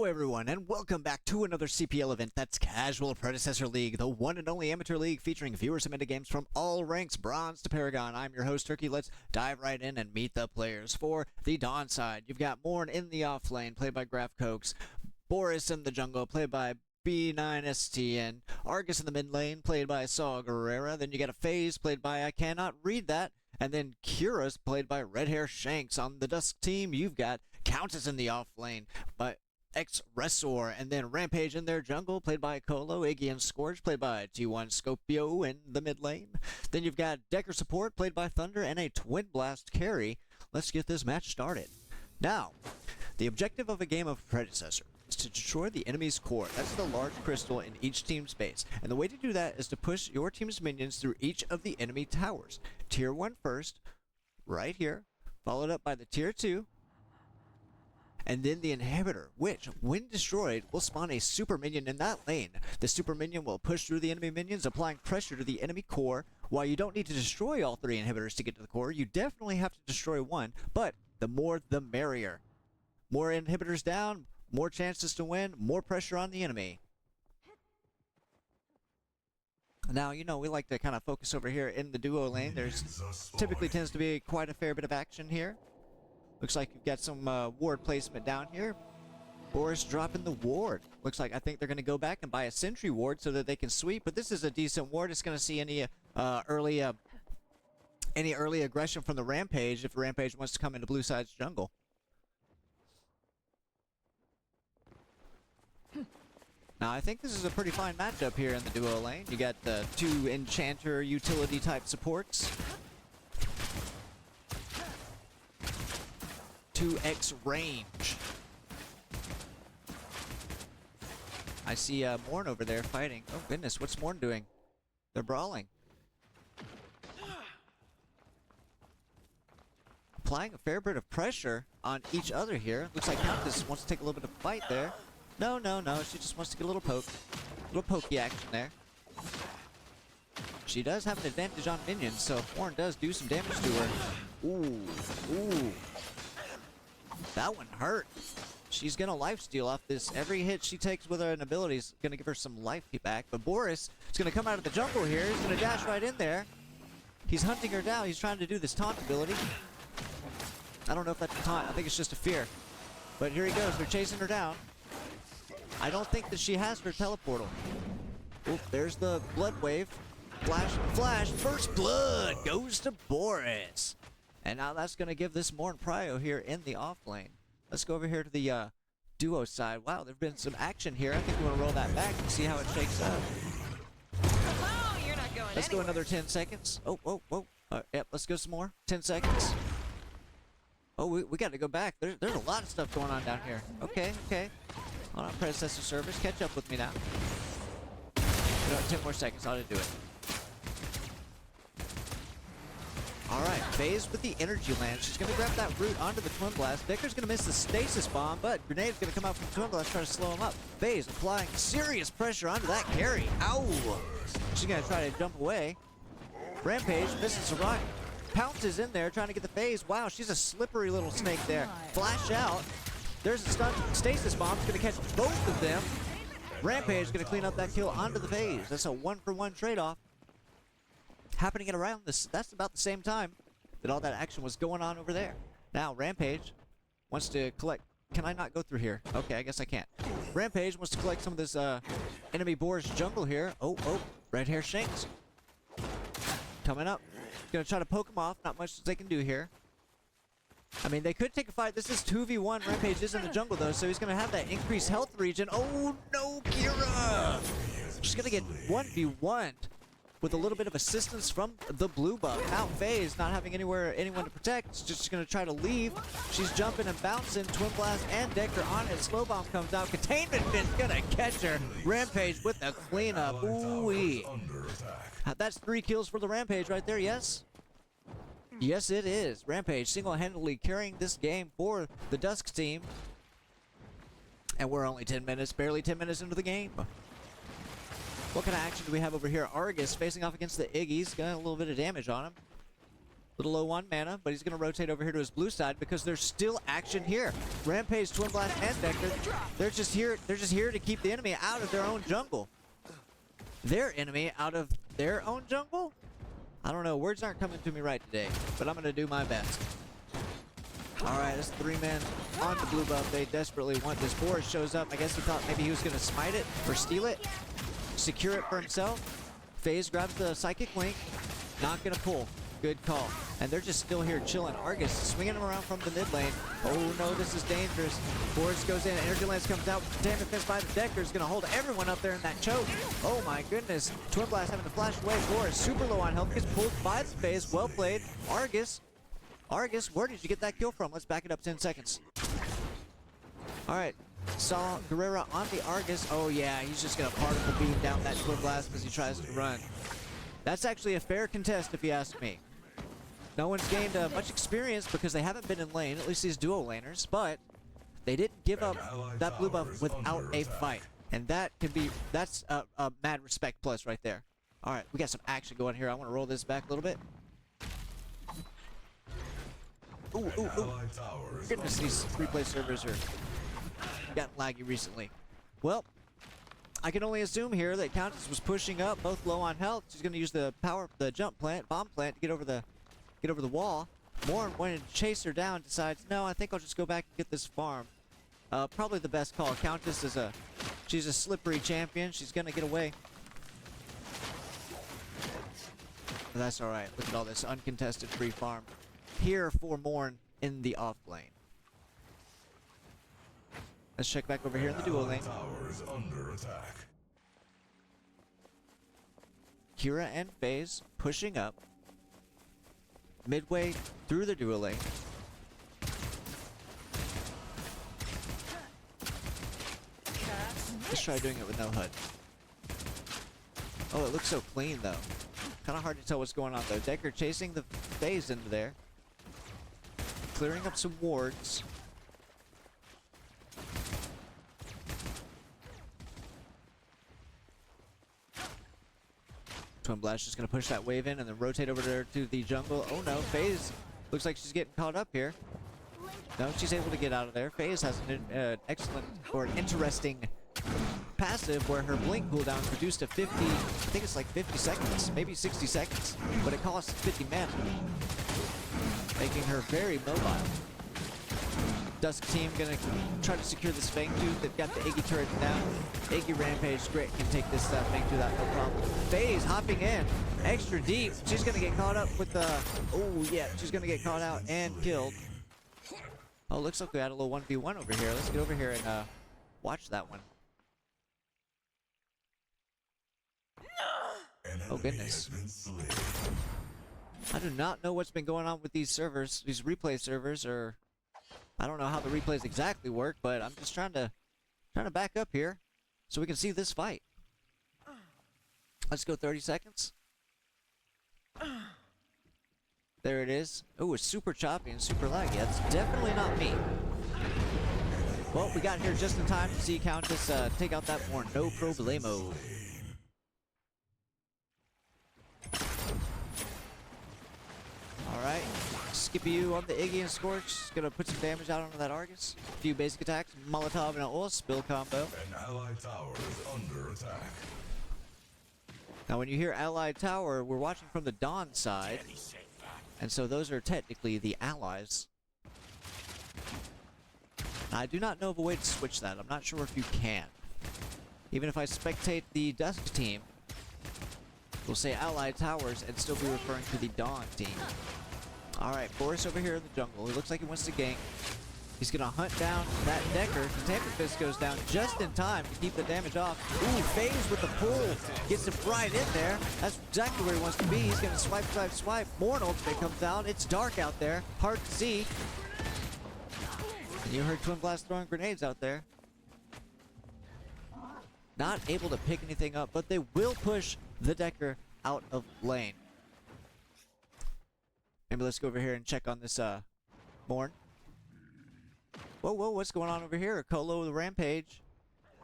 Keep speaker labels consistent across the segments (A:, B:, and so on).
A: Hello everyone, and welcome back to another CPL event that's Casual Predecessor League, the one and only amateur league featuring viewer-submitted games from all ranks, bronze to Paragon. I'm your host, Turkey. Let's dive right in and meet the players. For the Dawn side, you've got Morn in the off lane, played by Graf Cokes, Boris in the jungle, played by B9STN, Argus in the mid lane, played by Saw Guerrera. Then you got a FaZe, played by I Cannot Read That, and then Kira's played by Red Hair Shanks. On the Dusk team, you've got Countess in the off lane, by Predecessor, and then Rampage in their jungle, played by Colo, Iggy and Scourge, played by T1 Scopio in the mid lane. Then you've got Decker support, played by Thunder, and a Twin Blast carry. Let's get this match started. Now, the objective of a game of Predecessor is to destroy the enemy's core. That's the large crystal in each team's base. And the way to do that is to push your team's minions through each of the enemy towers. Tier 1 first, right here, followed up by the Tier 2, and then the inhibitor, which, when destroyed, will spawn a super minion in that lane. The super minion will push through the enemy minions, applying pressure to the enemy core. While you don't need to destroy all three inhibitors to get to the core, you definitely have to destroy one, but the more the merrier. More inhibitors down, more chances to win, more pressure on the enemy. Now, you know, we like to kind of focus over here in the duo lane. There's typically tends to be quite a fair bit of action here. Looks like you've got some ward placement down here. Boris dropping the ward. Looks like I think they're going to go back and buy a sentry ward so that they can sweep. But this is a decent ward. It's going to see any early aggression from the Rampage if Rampage wants to come into Blue Side's jungle. Now I think this is a pretty fine matchup here in the duo lane. You got the two enchanter utility type supports. 2x range. I see Morn over there fighting. Oh goodness, what's Morn doing? They're brawling. Applying a fair bit of pressure on each other here. Looks like Countess wants to take a little bit of fight there. No, she just wants to get a little poke. A little pokey action there. She does have an advantage on minions, so if Morn does do some damage to her. Ooh. That one hurt. She's gonna lifesteal off this. Every hit she takes with an ability is gonna give her some life back. But Boris is gonna come out of the jungle here. He's gonna dash right in there. He's hunting her down. He's trying to do this taunt ability. I don't know if that's a taunt. I think it's just a fear. But here he goes. They're chasing her down. I don't think that she has her teleportal. Oh, there's the blood wave. Flash. First blood goes to Boris. And now that's going to give this Morn Prio here in the off lane. Let's go over here to the duo side. Wow, there's been some action here. I think we want to roll that back and see how it shakes out.
B: Oh, you're not going
A: Let's go another 10 seconds. Oh. Yep, let's go some more. 10 seconds. Oh, we got to go back. There's a lot of stuff going on down here. Okay. Hold on, Predecessor service. Catch up with me now. 10 more seconds. I'll do it. Alright, FaZe with the energy land. She's going to grab that root onto the Twin Blast. Decker's going to miss the stasis bomb, but Grenade's going to come out from the Twin Blast, try to slow him up. FaZe applying serious pressure onto that carry. Ow! She's going to try to jump away. Rampage misses a rock. Pounces in there, trying to get the FaZe. Wow, she's a slippery little snake there. Flash out. There's a stun. Stasis bomb. It's going to catch both of them. Rampage is going to clean up that kill onto the FaZe. That's a 1-for-1 trade-off. Happening at around this, that's about the same time that all that action was going on over there. Now, Rampage wants to collect. Can I not go through here? Okay, I guess I can't. Rampage wants to collect some of this enemy Boris jungle here. Oh, Red Hair Shanks. Coming up. Gonna try to poke him off. Not much they can do here. I mean, they could take a fight. This is 2v1. Rampage is in the jungle, though, so he's gonna have that increased health regen. Oh, no, Kira! She's gonna get 1v1. With a little bit of assistance from the blue buff. Now FaZe, not having anyone to protect, is just going to try to leave. She's jumping and bouncing. Twin Blast and Decker on it. Slow bomb comes out. Containment Fin's going to catch her. Rampage with the cleanup. Ooh-wee. That's 3 kills for the Rampage right there, yes? Yes, it is. Rampage single-handedly carrying this game for the Dusk team. And we're only 10 minutes, barely 10 minutes into the game. What kind of action do we have over here? Argus facing off against the Iggy's. Got a little bit of damage on him. Little low on mana, but he's going to rotate over here to his blue side because there's still action here. Rampage, Twin Blast, and Decker, they're just here to keep the enemy out of their own jungle. Their enemy out of their own jungle? I don't know. Words aren't coming to me right today, but I'm going to do my best. All right, that's 3 men on the blue buff. They desperately want this. Boris shows up. I guess he thought maybe he was going to smite it or steal it, secure it for himself. FaZe grabs the Psychic Link. Not going to pull. Good call. And they're just still here chilling. Argus swinging him around from the mid lane. Oh no, this is dangerous. Boris goes in. Energy Lance comes out. Damn defense by the Decker is going to hold everyone up there in that choke. Oh my goodness. Twin Blast having to flash away. Boris super low on health. Gets pulled by the FaZe. Well played. Argus, where did you get that kill from? Let's back it up 10 seconds. All right. Saw Guerrera on the Argus. Oh yeah, he's just going to particle beam down that Twin Blast as he tries to run. That's actually a fair contest if you ask me. No one's gained much experience because they haven't been in lane, at least these duo laners, but they didn't give up that blue buff without a fight. And that's a mad respect plus right there. All right, we got some action going here. I want to roll this back a little bit. Ooh. Goodness, these replay servers are gotten laggy recently. Well, I can only assume here that Countess was pushing up, both low on health. She's going to use the bomb plant to get over the wall. Morn wanted to chase her down, decides, no, I think I'll just go back and get this farm. Probably the best call. Countess is she's a slippery champion. She's gonna get away. But that's alright. Look at all this uncontested free farm here for Morn in the off lane. Let's check back over here in the duo lane. Kira and FaZe pushing up. Midway through the duo lane. Let's try doing it with no HUD. Oh, it looks so clean though. Kind of hard to tell what's going on though. Decker chasing the FaZe into there. Clearing up some wards. Twin Blast just going to push that wave in and then rotate over there to the jungle. Oh no, FaZe looks like she's getting caught up here. No, she's able to get out of there. FaZe has an excellent or an interesting passive where her blink cooldown is reduced to 50, I think it's like 50 seconds, maybe 60 seconds, but it costs 50 mana, making her very mobile. Dusk team gonna try to secure this Fang Tooth. They've got the Iggy turret down. Iggy Rampage, great, can take this Fang Tooth out, no problem. FaZe hopping in, extra deep. She's gonna get caught up with the, oh yeah, she's gonna get caught out and killed. Oh, looks like we had a little 1v1 over here. Let's get over here and watch that one. Oh goodness. I do not know what's been going on with these servers, these replay servers, or I don't know how the replays exactly work, but I'm just trying to back up here so we can see this fight. Let's go 30 seconds. There it is. Oh, it's super choppy and super laggy. That's definitely not me. Well, we got here just in time to see Countess take out that Morn. No problemo. Alright, Skippy U on the Iggy and Scorch. Is gonna put some damage out onto that Argus. A few basic attacks, Molotov and an oil spill combo.
C: An allied tower is under attack.
A: Now when you hear allied tower, we're watching from the Dawn side. And so those are technically the allies. I do not know of a way to switch that. I'm not sure if you can. Even if I spectate the Dusk team, we'll say allied towers and still be referring to the Dawn team. Alright, Boris over here in the jungle. He looks like he wants to gank. He's gonna hunt down that Decker. Tamper Fist goes down just in time to keep the damage off. Ooh, FaZe with the pull. Gets him right in there. That's exactly where he wants to be. He's gonna swipe, swipe, swipe. Morn ultimate comes down. It's dark out there. Hard to see. And you heard Twin Blast throwing grenades out there. Not able to pick anything up, but they will push the Decker out of lane. Maybe let's go over here and check on this Morn. Whoa, what's going on over here? Colo the Rampage.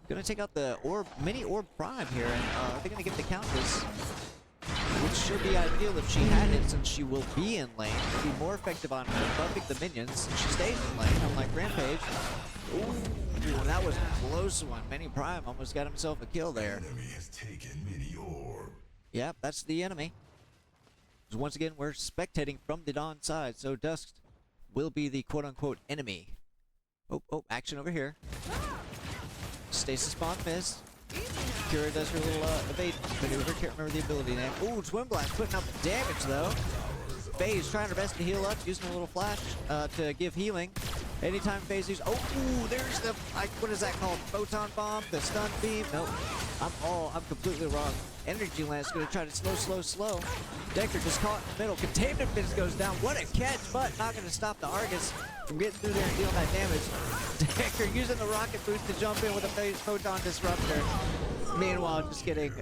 A: Gonna take out the orb, mini orb prime here, and they're gonna get the Countess. would sure be ideal if she had it, since she will be in lane. It'd be more effective on her buffing the minions. She stays in lane, unlike Rampage. Ooh, that was a close one. Mini Prime almost got himself a kill there.
C: Enemy has taken mini orb.
A: Yep, that's the enemy. So once again, we're spectating from the Dawn side, so Dusk will be the quote-unquote enemy. Oh, action over here. Stasis bomb missed. Kira does her little evade maneuver. Can't remember the ability name. Ooh, Twin Blast putting out the damage though. FaZe trying her best to heal up, using a little flash to give healing. Anytime FaZe uses, there's the, what is that called? Photon bomb, the stun beam. Nope, I'm completely wrong. Energy Lance gonna try to slow. Decker just caught in the middle. Containment Fist goes down. What a catch, but not gonna stop the Argus from getting through there and dealing that damage. Decker using the rocket boost to jump in with a Photon Disruptor. Meanwhile, just getting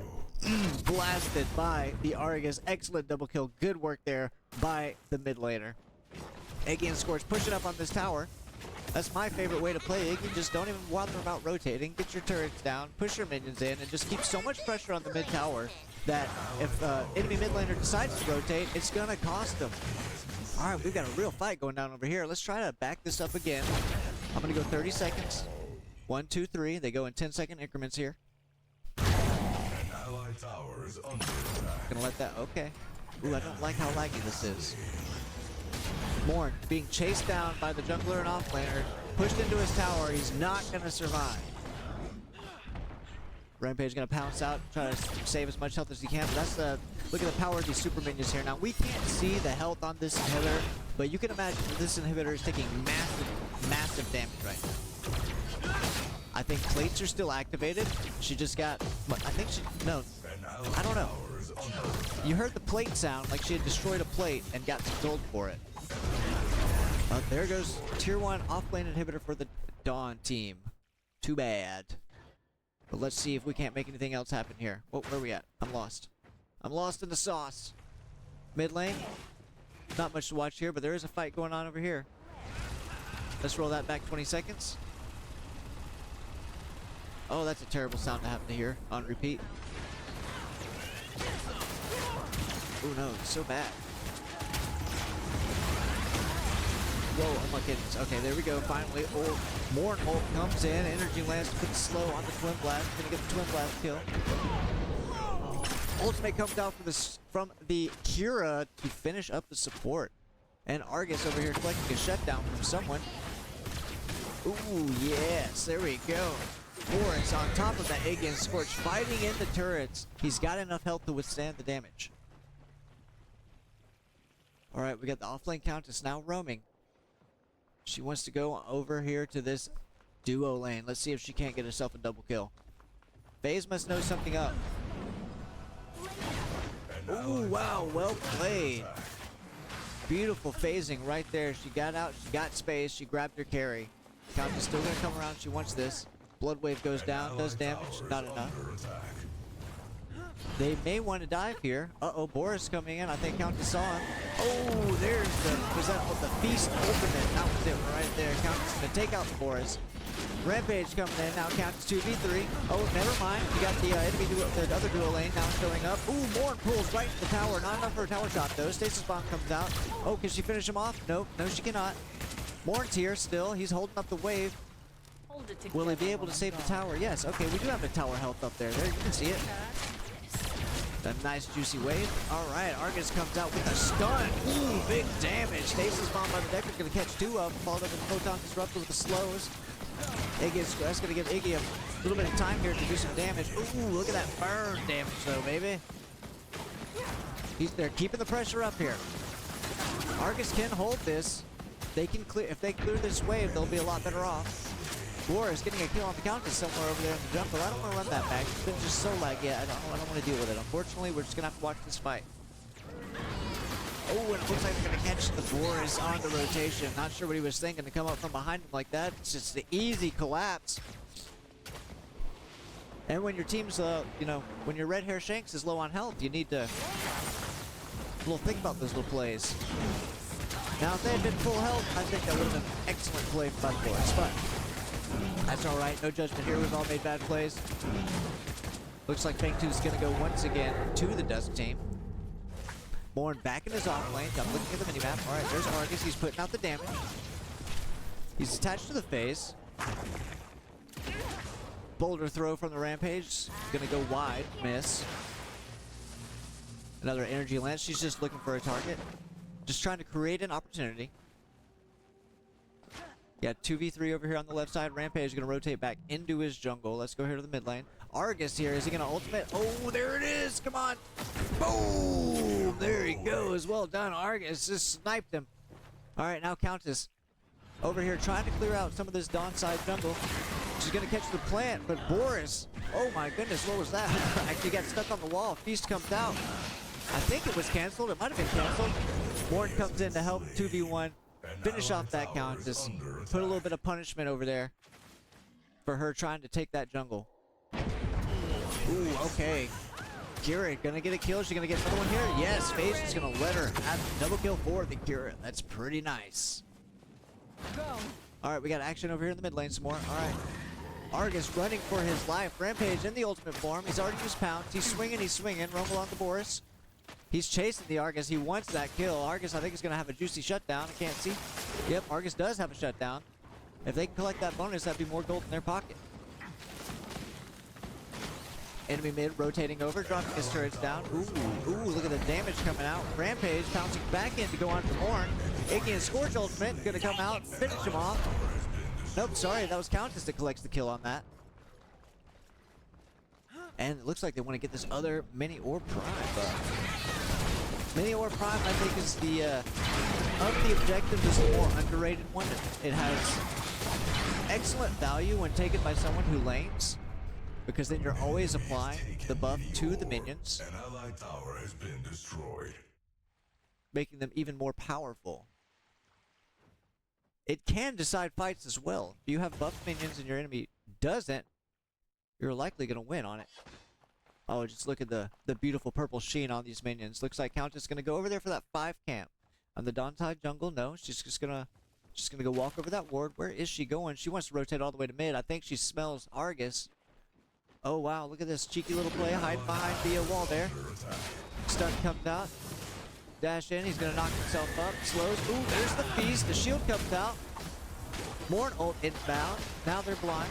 A: blasted by the Argus. Excellent double kill. Good work there by the mid laner. Iggy and Scorch pushing up on this tower. That's my favorite way to play Iggy. Just don't even bother about rotating. Get your turrets down, push your minions in, and just keep so much pressure on the mid tower that if enemy mid laner decides to rotate, it's gonna cost them. All right, we've got a real fight going down over here. Let's try to back this up again. I'm gonna go 30 seconds. 1, 2, 3. They go in 10-second increments here.
C: An ally tower is under attack.
A: Gonna let that. Okay. Ooh, I don't like how laggy this is. Morn being chased down by the jungler and offlaner, pushed into his tower. He's not gonna survive. Rampage gonna pounce out, try to save as much health as he can. But that's the look at the power of these super minions here. Now we can't see the health on this inhibitor, but you can imagine that this inhibitor is taking massive damage right now. I think plates are still activated. She just got. I think she. No, I don't know. You heard the plate sound like she had destroyed a plate and got some gold for it. There goes tier 1 offlane inhibitor for the Dawn team. Too bad. But let's see if we can't make anything else happen here. Oh, where are we at? I'm lost. I'm lost in the sauce. Mid lane. Not much to watch here, but there is a fight going on over here. Let's roll that back 20 seconds. Oh, that's a terrible sound to have to hear on repeat. Oh no, it's so bad. Whoa, oh my goodness. Okay, there we go. Finally, Morn ult comes in. Energy Lance puts slow on the Twin Blast. Gonna get the Twin Blast kill. Ultimate comes down from the Kira to finish up the support. And Argus over here collecting a shutdown from someone. Ooh, yes. There we go. Forrest on top of that Iggy and Scorch fighting in the turrets. He's got enough health to withstand the damage. Alright, we got the offlane Countess now roaming. She wants to go over here to this duo lane. Let's see if she can't get herself a double kill. FaZe must know something up. Ooh, wow, well played. Beautiful phasing right there. She got out, she got space, she grabbed her carry. Countess still gonna come around, she wants this. Blood wave goes down, does damage, not enough. They may want to dive here. Uh-oh, Boris coming in. I think Countess saw him. Oh, there's the Feast Ultimate. That was it right there. Countess gonna take out Boris. Rampage coming in. Now Countess 2v3. Oh, never mind. You got the enemy the other duo lane now showing up. Ooh, Morn pulls right into the tower. Not enough for a tower shot, though. Stasis Bomb comes out. Oh, can she finish him off? Nope. No, she cannot. Morn's here still. He's holding up the wave. Will he be able to save the tower? Yes. Okay, we do have the tower health up there. There, you can see it. A nice juicy wave. Alright, Argus comes out with a stun. Ooh, big damage. Stasis Bomb by the Decker. Gonna catch 2 of them. Followed up with Photon Disruptor with the slows. That's gonna give Iggy a little bit of time here to do some damage. Ooh, look at that burn damage though, baby. They're keeping the pressure up here. Argus can hold this. They can clear. If they clear this wave, they'll be a lot better off. War is getting a kill on the Countess somewhere over there in the jungle. I don't want to run that back. It's been just so laggy. I don't want to deal with it. Unfortunately, we're just going to have to watch this fight. Oh, and it looks like they're going to catch the Boris on the rotation. Not sure what he was thinking to come up from behind him like that. It's just the easy collapse. And when your team's, when your red hair Shanks is low on health, you need to think about those little plays. Now, if they had been full health, I think that would have been an excellent play by the Boris, but that's alright, no judgment here, we've all made bad plays. Looks like Fang 2 is going to go once again to the Dusk team. Morn back in his off lane. I'm looking at the minimap. All right, there's Argus. He's putting out the damage. He's attached to the phase. Boulder throw from the Rampage. Gonna go wide. Miss. Another energy lance. She's just looking for a target. Just trying to create an opportunity. Yeah, 2v3 over here on the left side. Rampage is going to rotate back into his jungle. Let's go here to the mid lane. Argus here. Is he going to ultimate? Oh, there it is. Come on. Boom. There he goes. Well done, Argus. Just sniped him. All right, now Countess over here trying to clear out some of this Dawn side jungle. She's going to catch the plant, but Boris, oh my goodness, what was that? Actually got stuck on the wall. Feast comes out. I think it was canceled. It might have been canceled. Morn comes in to help 2v1. Finish off that Countess. Put a little bit of punishment over there for her trying to take that jungle. Ooh, okay. Kira gonna get a kill. She's gonna get another one here. Yes, FaZe is gonna let her have double kill for the Kira. That's pretty nice. Alright, we got action over here in the mid lane some more. Alright. Argus running for his life. Rampage in the ultimate form. He's already used pounce. He's swinging, Rumble on the Boris. He's chasing the Argus. He wants that kill. Argus, I think, is going to have a juicy shutdown. I can't see. Yep, Argus does have a shutdown. If they can collect that bonus, that'd be more gold in their pocket. Enemy mid rotating over, dropping his turrets down. Ooh, look at the damage coming out. Rampage pouncing back in to go on for Morn. Iggy and Scorch ultimate going to come out, finish him off. Nope, sorry, that was Countess that collects the kill on that. And it looks like they want to get this other Mini Orb Prime. Mini Orb Prime, I think, is the, of the objective, is the more underrated one. It has excellent value when taken by someone who lanes, because then you're always applying the buff to the minions,
C: An allied tower has been destroyed.
A: making them even more powerful. It can decide fights as well. If you have buffed minions and your enemy doesn't, you're likely going to win on it. Oh, just look at the beautiful purple sheen on these minions. Looks like Countess is going to go over there for that 5 camp. On the Downside jungle, no. She's just going to go walk over that ward. Where is she going? She wants to rotate all the way to mid. I think she smells Argus. Oh, wow. Look at this cheeky little play. Hide behind the wall there. Stun comes out. Dash in. He's going to knock himself up. Slows. Ooh, there's the feast. The shield comes out. Morn ult inbound. Now they're blind.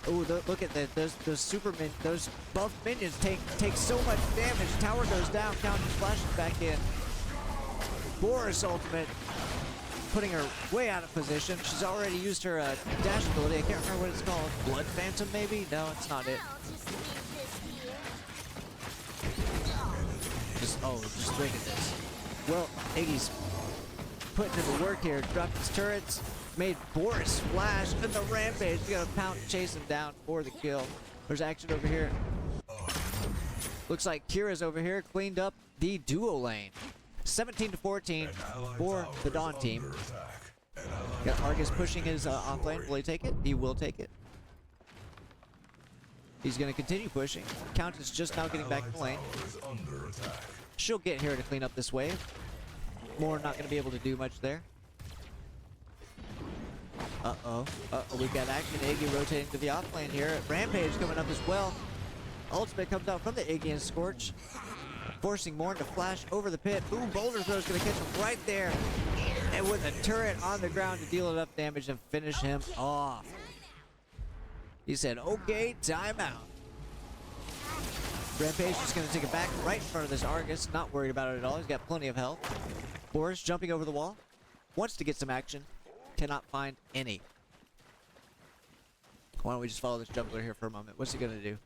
A: Ooh, look at that. Those buff minions take so much damage. Tower goes down. Countess flashes back in. Boris ultimate, putting her way out of position. She's already used her dash ability. I can't remember what it's called. Blood Phantom, maybe? No, it's not it. Just look at this. Well, Iggy's putting in the work here. Dropped his turrets. Made Boris flash, and the Rampage. You got a pound to chase him down for the kill. There's action over here. Looks like Kira's over here, cleaned up the duo lane. 17 to 14 for the Dawn team. Got Argus pushing his off lane. Will he take it? He will take it. He's going to continue pushing. Countess just now getting back in the lane. She'll get here to clean up this wave. More not going to be able to do much there. We've got action. Iggy rotating to the off lane here. Rampage coming up as well. Ultimate comes out from the Iggy and Scorch, forcing Morn to flash over the pit. Ooh, Boulder Throw is going to catch him right there. And with a turret on the ground to deal enough damage and finish him off. He said, okay, timeout. Rampage is going to take it back right in front of this Argus. Not worried about it at all. He's got plenty of health. Boris jumping over the wall. Wants to get some action. Cannot find any. Why don't we just follow this jungler here for a moment? What's he going to do?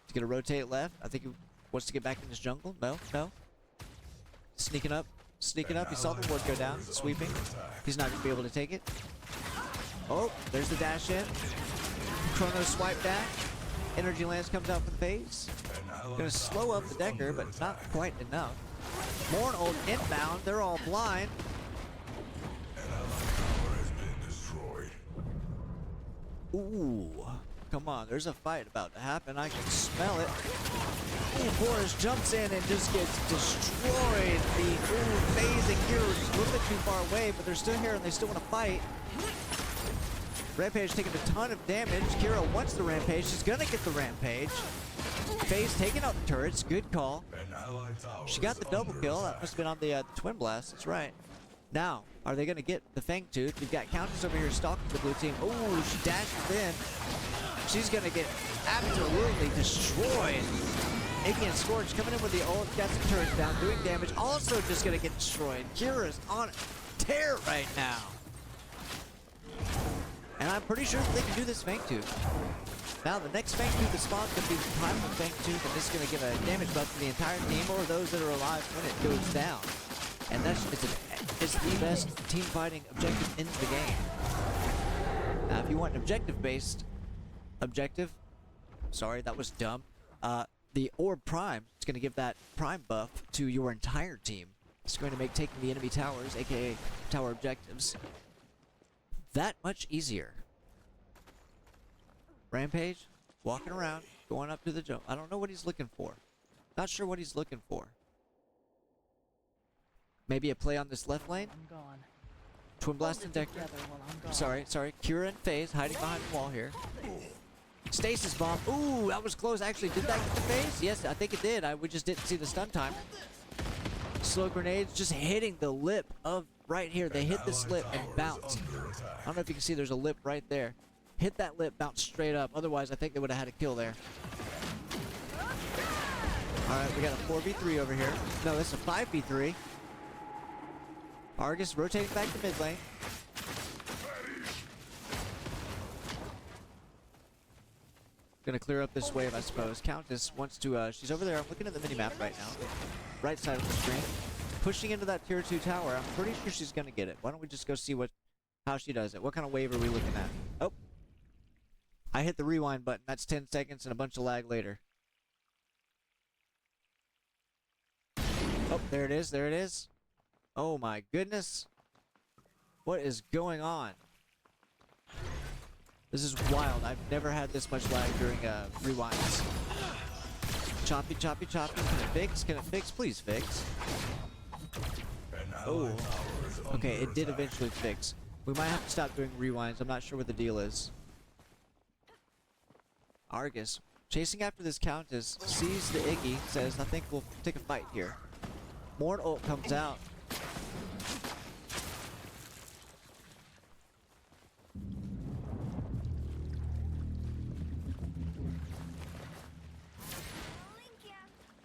A: He's going to rotate left. I think he wants to get back in this jungle. No. Sneaking up. He saw the ward go down. Sweeping. He's not going to be able to take it. Oh, there's the dash in. Chrono swipe dash. Energy Lance comes out for the phase. Going to slow up the Decker, but not quite enough. Morn ult inbound. They're all blind. Ooh, come on. There's a fight about to happen. I can smell it. Ooh, Boris jumps in and just gets destroyed. The FaZe and Kira are just a little bit too far away, but they're still here and they still want to fight. Rampage taking a ton of damage. Kira wants the Rampage. She's going to get the Rampage. FaZe taking out the turrets. Good call.
C: An allied tower
A: She got
C: is
A: the double
C: under
A: kill. That
C: attack.
A: must have been on the Twin Blast. That's right. Now, are they going to get the Fang Tooth? We've got Countess over here stalking the blue team. Oh, she dashes in. She's going to get absolutely destroyed. Iggy and Scorch coming in with the ult. Got some turrets down, doing damage. Also just going to get destroyed. Kira's on tear right now. And I'm pretty sure they can do this Fang Tooth. Now, the next Fang Tooth that spawns is going to be the Primal Fang Tooth, and this is going to give a damage buff to the entire team or those that are alive when it goes down. And it's the best team fighting objective in the game. Now, if you want an objective-based objective, sorry, that was dumb. The Orb Prime is going to give that Prime buff to your entire team. It's going to make taking the enemy towers, aka tower objectives, that much easier. Rampage, walking around, going up to the jump. I don't know what he's looking for. Not sure what he's looking for. Maybe a play on this left lane?
D: I'm gone.
A: Twin Blast and Decker.
D: Together while I'm gone.
A: Sorry. Kira and FaZe hiding behind the wall here. Stasis bomb. Ooh, that was close. Actually, did that get the FaZe? Yes, I think it did. We just didn't see the stun timer. Slow grenades just hitting the lip of right here. They hit this lip and bounced. I don't know if you can see there's a lip right there. Hit that lip, bounce straight up. Otherwise, I think they would have had a kill there. Alright, we got a 4v3 over here. No, this is a 5v3. Argus rotating back to mid lane. Gonna clear up this wave, I suppose. Countess wants to, she's over there. I'm looking at the minimap right now. Right side of the screen. Pushing into that tier 2 tower. I'm pretty sure she's gonna get it. Why don't we just go see how she does it? What kind of wave are we looking at? Oh. I hit the rewind button. That's 10 seconds and a bunch of lag later. Oh, there it is. There it is. Oh my goodness. What is going on? This is wild. I've never had this much lag during rewinds. Choppy. Can it fix? Can it fix? Please fix. Oh. Okay, it did eventually fix. We might have to stop doing rewinds. I'm not sure what the deal is. Argus, chasing after this Countess, sees the Iggy, says, I think we'll take a fight here. Morn ult comes out.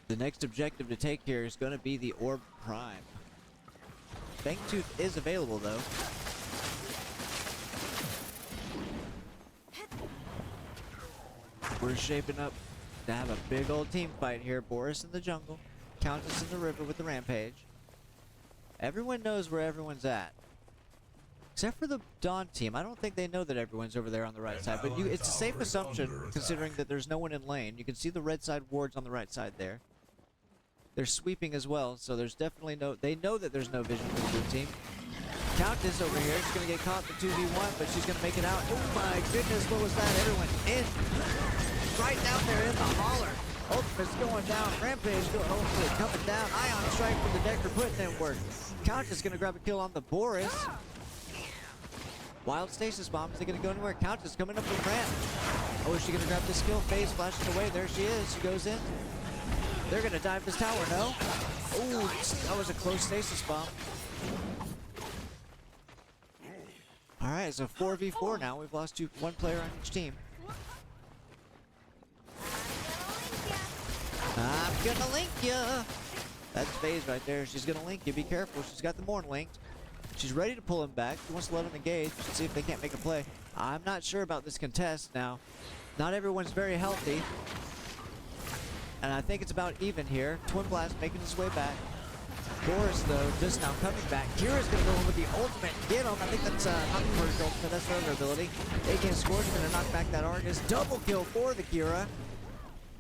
A: The next objective to take here is going to be the Orb Prime. Fang Tooth is available though. We're shaping up to have a big old team fight here. Boris in the jungle, Countess in the river with the Rampage. Everyone knows where everyone's at. Except for the Dawn team. I don't think they know that everyone's over there on the right side. But it's a safe assumption considering that there's no one in lane. You can see the red side wards on the right side there. They're sweeping as well, so there's definitely they know that there's no vision for the blue team. Countess over here is going to get caught in the 2v1, but she's going to make it out. Oh my goodness, what was that? Everyone in. Right down there in the holler. Ultimate's going down. Rampage hopefully coming down. Ion strike from the Decker putting in work. Countess going to grab a kill on the Boris. Wild stasis bomb. Is it going to go anywhere? Countess coming up with ramp. Oh, is she going to grab this kill? FaZe flashing away. There she is. She goes in. They're going to dive this tower, no? Oh, that was a close stasis bomb. Alright, so 4v4 now. We've lost one player on each team. I'm gonna link ya! That's FaZe right there. She's gonna link you. Be careful. She's got the Morn linked. She's ready to pull him back. She wants to let him engage. See if they can't make a play. I'm not sure about this contest now. Not everyone's very healthy. And I think it's about even here. Twin Blast making his way back. Boris, though, just now coming back. Kira's going to go in with the ultimate. Get him. I think that's not the first ultimate. That's the other ability. AK Scorch going to knock back that Argus. Double kill for the Kira.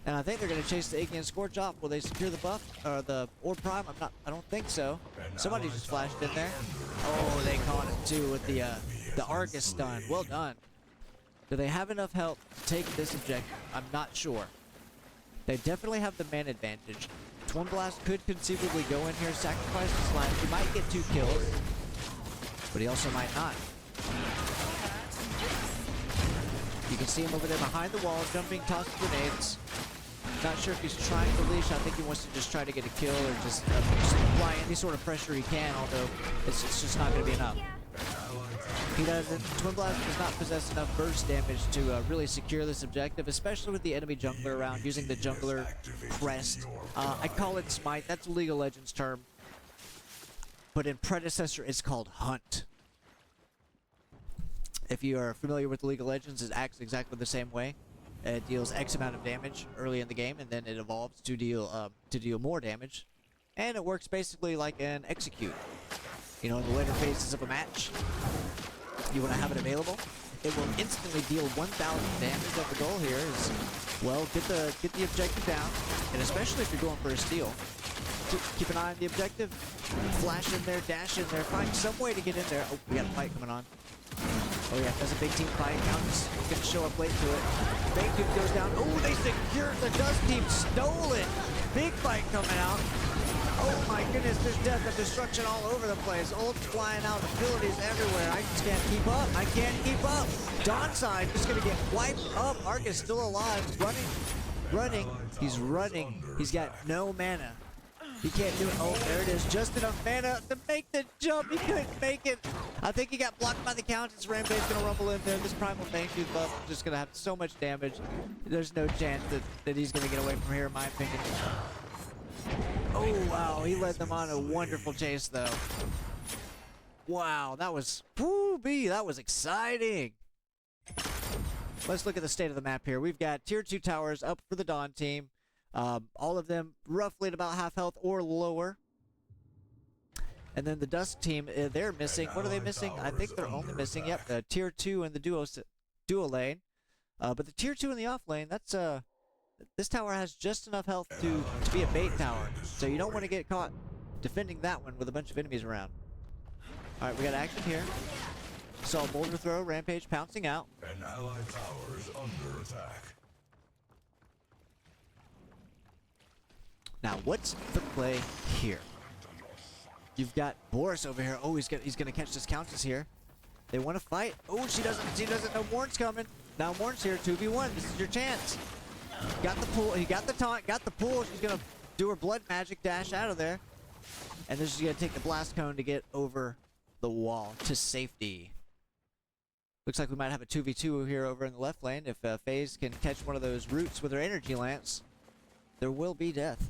A: And I think they're going to chase the AK and Scorch off. Will they secure the buff? Or the Orb Prime? I don't think so. Somebody just flashed in there. Oh, they caught it, too, with the Argus stun. Well done. Do they have enough health to take this objective? I'm not sure. They definitely have the man advantage. Twin Blast could conceivably go in here, sacrifice his life. He might get 2 kills, but he also might not. You can see him over there behind the wall, jumping, tossing grenades. Not sure if he's trying to leash. I think he wants to just try to get a kill or just apply any sort of pressure he can, although it's just not going to be enough. He doesn't. Twin Blast does not possess enough burst damage to really secure this objective, especially with the enemy jungler around using the jungler crest. I call it smite. That's a League of Legends term. But in Predecessor, it's called hunt. If you are familiar with League of Legends, it acts exactly the same way. It deals X amount of damage early in the game, and then it evolves to deal more damage. And it works basically like an execute. You know, in the later phases of a match, you want to have it available. It will instantly deal 1,000 damage. But the goal here is, well, get the objective down, and especially if you're going for a steal, keep an eye on the objective, flash in there, dash in there, find some way to get in there. Oh, we got a fight coming on. Oh yeah, there's a big team fight. Counts gonna show up late to it. Big dude goes down. Oh, they secured the Dust Team, stole it. Big fight coming out. Oh my goodness, there's death and destruction all over the place. Ults flying out, abilities everywhere. I just can't keep up. I can't keep up. Dawnside just gonna get wiped up. Arcus still alive, running. He's running. He's got no mana. He can't do it. Oh, there it is. Just enough mana to make the jump. He couldn't make it. I think he got blocked by the Countess. Rampage gonna rumble in there. This Primal Fangtooth buff is just gonna have so much damage. There's no chance that he's gonna get away from here, in my opinion. Oh, wow. He led them on a wonderful chase, though. Wow, that was... Woo-bee, that was exciting. Let's look at the state of the map here. We've got Tier 2 towers up for the Dawn team. All of them roughly at about half health or lower. And then the Dusk team, they're missing. What are they missing? I think they're only missing, yep, the Tier 2 and the duo lane. But the Tier 2 in the off lane, that's... This tower has just enough health to be a bait tower. So you don't want to get caught defending that one with a bunch of enemies around. Alright, we got action here. Saw Boulder Throw, Rampage pouncing out.
C: An allied tower is under attack.
A: Now, what's the play here? You've got Boris over here. Oh, he's gonna catch this Countess here. They want to fight. Oh, she doesn't know Morn's coming. Now Morn's here, 2v1. This is your chance. Got the pull. He got the taunt. Got the pull. She's gonna do her blood magic dash out of there, and then she's gonna take the blast cone to get over the wall to safety. Looks like we might have a 2v2 here over in the left lane. If FaZe can catch one of those roots with her energy lance, there will be death.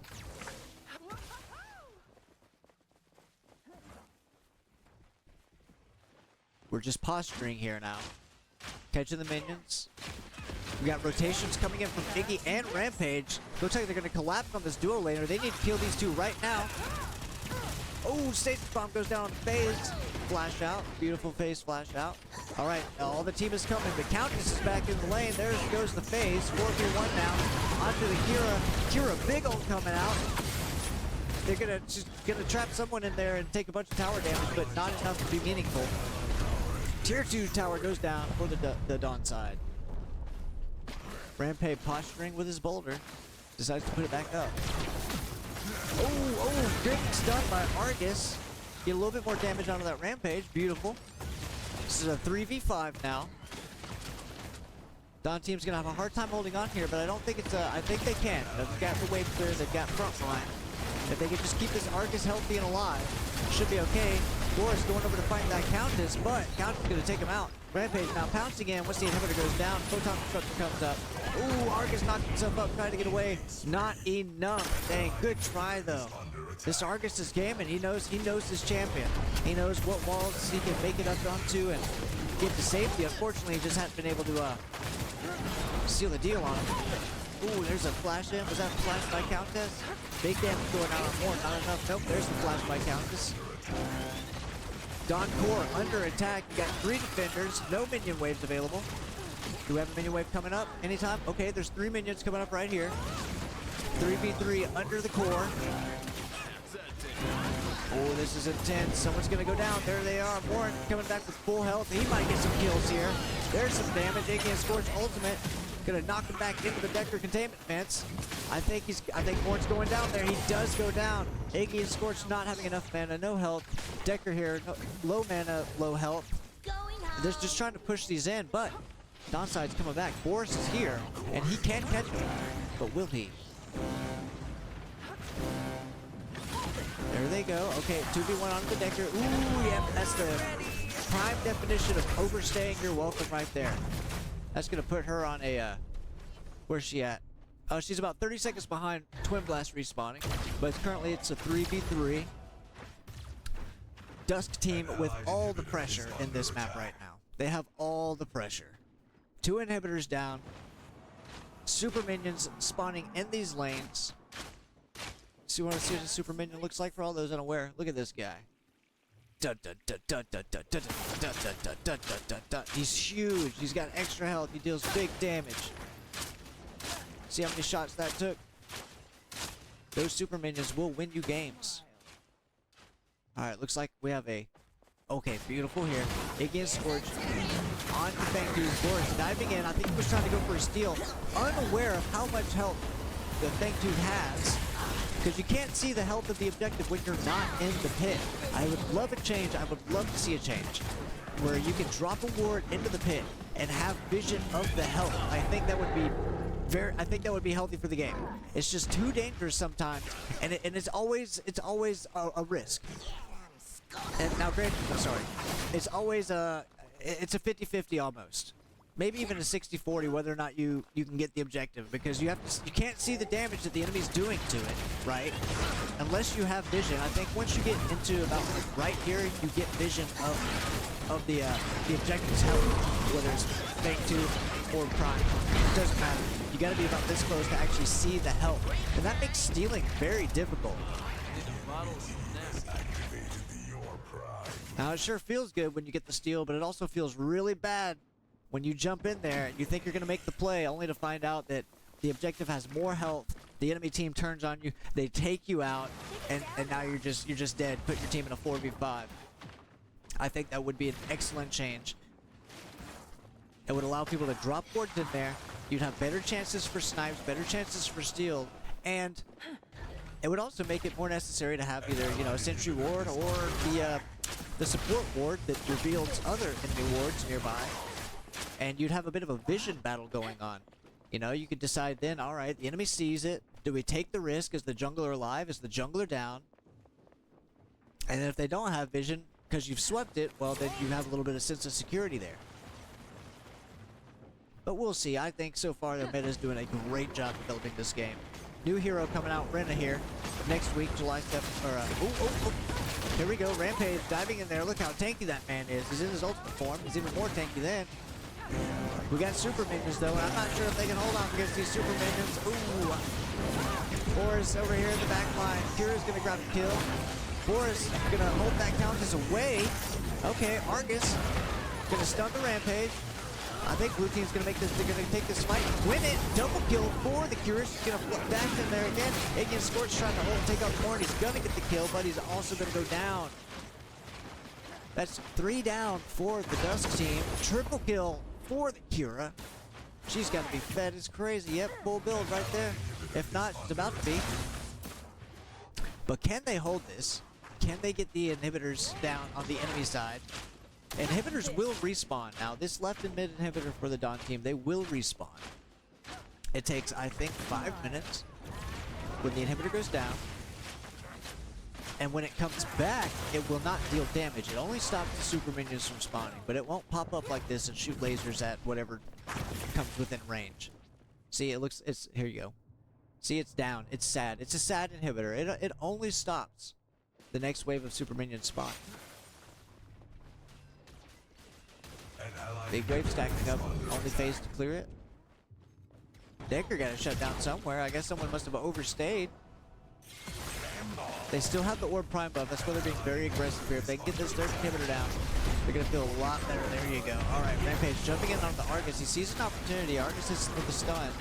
A: We're just posturing here now. Catching the minions. We got rotations coming in from Iggy and Rampage. Looks like they're going to collapse on this duo laner. They need to kill these two right now. Oh, Stasis Bomb goes down on FaZe. Flash out. Beautiful FaZe flash out. All right, all the team is coming. The Countess is back in the lane. There goes the FaZe. 4v1 now. Onto the Kira. Kira, big ult coming out. They're just gonna trap someone in there and take a bunch of tower damage, but not enough to be meaningful. Tier 2 tower goes down for the Dawn side. Rampage posturing with his boulder. Decides to put it back up. Oh, great stun by Argus. Get a little bit more damage onto that Rampage. Beautiful. This is a 3v5 now. Dawn team's gonna have a hard time holding on here, but I don't think it's I think they can. They've got the wave clear, they've got front line. If they can just keep this Argus healthy and alive, should be okay. Boris going over to fight that Countess, but Countess is gonna take him out. Rampage now pouncing in. Once the inhibitor goes down, Photon Constructor comes up. Ooh, Argus knocked himself up, trying to get away. Not enough. Dang, good try though. This Argus is game, and he knows his champion. He knows what walls he can make it up onto and get to safety. Unfortunately, he just hasn't been able to seal the deal on him. Ooh, there's a flash in. Was that a flash by Countess? Big damage going out on more. Not enough. Nope, there's the flash by Countess. Dawn Core under attack. You got 3 defenders. No minion waves available. Do we have a minion wave coming up anytime? Okay, there's 3 minions coming up right here. 3v3 under the core. Oh, this is intense. Someone's going to go down. There they are. Warren coming back with full health. He might get some kills here. There's some damage. AK Scorch ultimate. Gonna knock him back into the Decker containment fence. I think Warren's going down there. He does go down. AK Scorch not having enough mana, no health. Decker here, low mana, low health. They're just trying to push these in, but Dawnside's coming back. Boris is here, and he can catch him. But will he? There they go. Okay, 2v1 on the Decker. Ooh, yep, that's the prime definition of overstaying your welcome right there. That's gonna put her on a, where's she at? Oh, she's about 30 seconds behind Twin Blast respawning, but currently it's a 3v3. Dusk team with all the pressure in this map right now. They have all the pressure. 2 inhibitors down. Super minions spawning in these lanes. So you want to see what a super minion looks like for all those unaware? Look at this guy. He's huge. He's got extra health. He deals big damage. See how many shots that took? Those super minions will win you games. Alright, looks like we have a... Okay, beautiful here. Iggy and Scorch on the Fangtooth. Boris diving in. I think he was trying to go for a steal. Unaware of how much health the Fangtooth has. Because you can't see the health of the objective when you're not in the pit. I would love a change. I would love to see a change. Where you can drop a ward into the pit and have vision of the health. I think that would be healthy for the game. It's just too dangerous sometimes. And it's always a risk. And now, granted, I'm sorry, it's always it's a 50-50 almost. Maybe even a 60-40 whether or not you can get the objective, because you can't see the damage that the enemy's doing to it, right? Unless you have vision. I think once you get into about right here, you get vision of the objective's health, whether it's Fangtooth or Prime. It doesn't matter. You got to be about this close to actually see the health, and that makes stealing very difficult. Now, it sure feels good when you get the steal, but it also feels really bad when you jump in there and you think you're going to make the play, only to find out that the objective has more health. The enemy team turns on you, they take you out, and now you're just dead. Put your team in a 4v5. I think that would be an excellent change. It would allow people to drop wards in there. You'd have better chances for snipes, better chances for steal, and it would also make it more necessary to have either, you know, a sentry ward or the support ward that reveals other enemy wards nearby. And you'd have a bit of a vision battle going on. You know, you could decide then, alright, the enemy sees it. Do we take the risk? Is the jungler alive? Is the jungler down? And if they don't have vision, because you've swept it, well, then you have a little bit of sense of security there. But we'll see. I think so far the meta is doing a great job of building this game. New hero coming out, Rena here. Next week, July 7th, or, here we go, Rampage diving in there. Look how tanky that man is. He's in his ultimate form. He's even more tanky then. We got super minions though, and I'm not sure if they can hold on against these super minions. Ooh. Boris over here in the back line. Kira's gonna grab a kill. Boris gonna hold that Countess away. Okay, Argus gonna stun the Rampage. I think blue team's gonna make this. They're gonna take this fight, win it. Double kill for the Cure. She's gonna dash in there again. Iggy Scorch trying to hold and take out Corn. He's gonna get the kill, but he's also gonna go down. That's 3 down for the Dusk team. Triple kill for the Cura. She's got to be fed as crazy. Yep, full build right there. If not, it's about to be. But can they hold this? Can they get the inhibitors down on the enemy side? Inhibitors will respawn. Now, this left and mid inhibitor for the Dawn team, they will respawn. It takes, I think, 5 minutes when the inhibitor goes down. And when it comes back, it will not deal damage. It only stops the super minions from spawning, but it won't pop up like this and shoot lasers at whatever comes within range. See, here you go. See, it's down. It's sad. It's a sad inhibitor. It only stops the next wave of super minions spawn. Big wave stacking up. Only phase to clear it. Decker got it shut down somewhere. I guess someone must have overstayed. They still have the Orb Prime buff. That's why they're being very aggressive here. If they can get this third inhibitor down, they're going to feel a lot better. There you go. All right, Rampage jumping in on the Argus. He sees an opportunity. Argus is with the stun.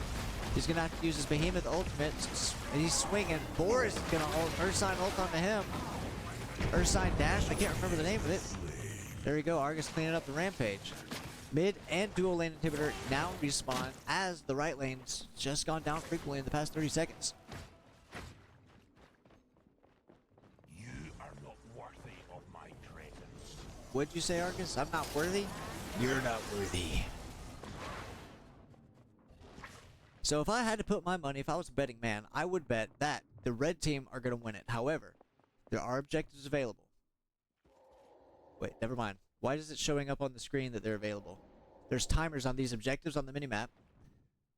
A: He's going to have to use his Behemoth ultimate. And he's swinging. Boris is going to ult Ursine ult onto him. Ursine dash. I can't remember the name of it. There you go. Argus cleaning up the Rampage. Mid and dual lane inhibitor now respawn as the right lane's just gone down frequently in the past 30 seconds. What'd you say, Argus? I'm not worthy? You're not worthy. So if I had to put my money, if I was a betting man, I would bet that the red team are going to win it. However, There are objectives available. Wait, never mind. Why is it showing up on the screen that they're available? There's timers on these objectives on the minimap.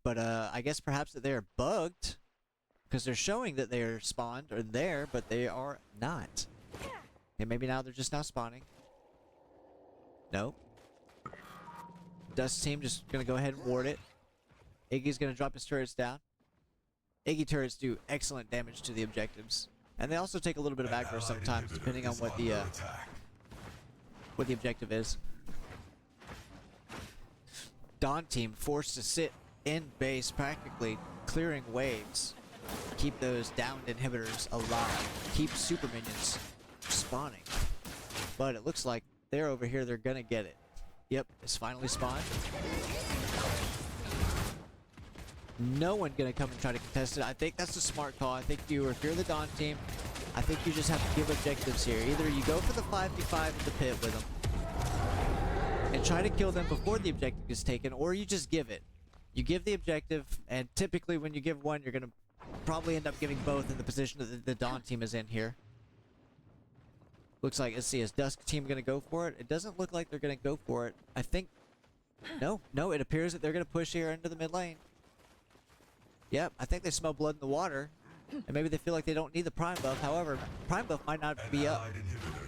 A: But I guess perhaps that they are bugged. Because they're showing that they are spawned or there, but they are not. And maybe now they're just now spawning. No. Dust team just gonna go ahead and ward it. Iggy's gonna drop his turrets down. Iggy turrets do excellent damage to the objectives. And they also take a little bit of aggro sometimes, depending on what the objective is. Dawn team forced to sit in base, practically clearing waves. Keep those downed inhibitors alive. Keep super minions spawning. But it looks like they're over here, they're gonna get it. Yep, it's finally spawned. No one gonna come and try to contest it. I think that's a smart call. I think if you're the Dawn team, I think you just have to give objectives here. Either you go for the 5v5 in the pit with them and try to kill them before the objective is taken, or you just give it. You give the objective, and typically when you give one, you're gonna probably end up giving both in the position that the Dawn team is in here. Looks like, let's see, is Dusk team gonna go for it? It doesn't look like they're gonna go for it. I think, no, it appears that they're gonna push here into the mid lane. Yep, I think they smell blood in the water, and maybe they feel like they don't need the prime buff. However, prime buff might not be up.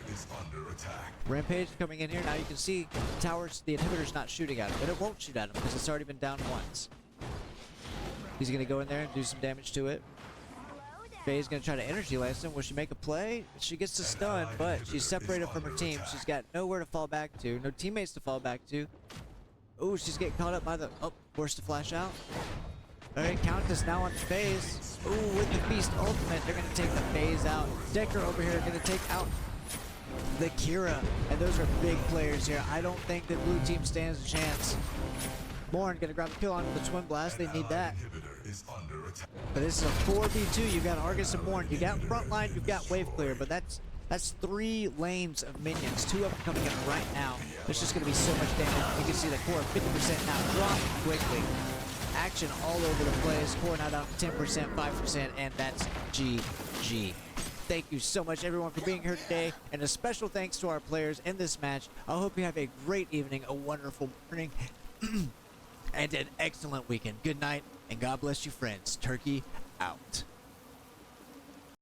C: Is under attack.
A: Rampage coming in here. Now you can see towers, the inhibitor's not shooting at him, but it won't shoot at him because it's already been down once. He's gonna go in there and do some damage to it. Faye's gonna try to energy lance him. Will she make a play? She gets the stun, but she's separated from her team. She's got nowhere to fall back to, no teammates to fall back to. Oh, she's getting caught up by the, oh, forced to flash out. Alright, Countess now on Phase. Ooh, with the Beast ultimate, they're gonna take the Phase out. Decker over here gonna take out the Kira. And those are big players here. I don't think that blue team stands a chance. Morn gonna grab the kill onto the Twin Blast. They need that. But this is a 4v2. You've got Argus and Morn. You got frontline, you've got wave clear, but that's 3 lanes of minions. 2 of them coming in right now. There's just gonna be so much damage. You can see the core 50% now drop quickly. Action all over the place. Core now down to 10%, 5%, and that's GG. Thank you so much, everyone, for being here today, and a special thanks to our players in this match. I hope you have a great evening, a wonderful morning, and an excellent weekend. Good night, and God bless you, friends. Turkey out.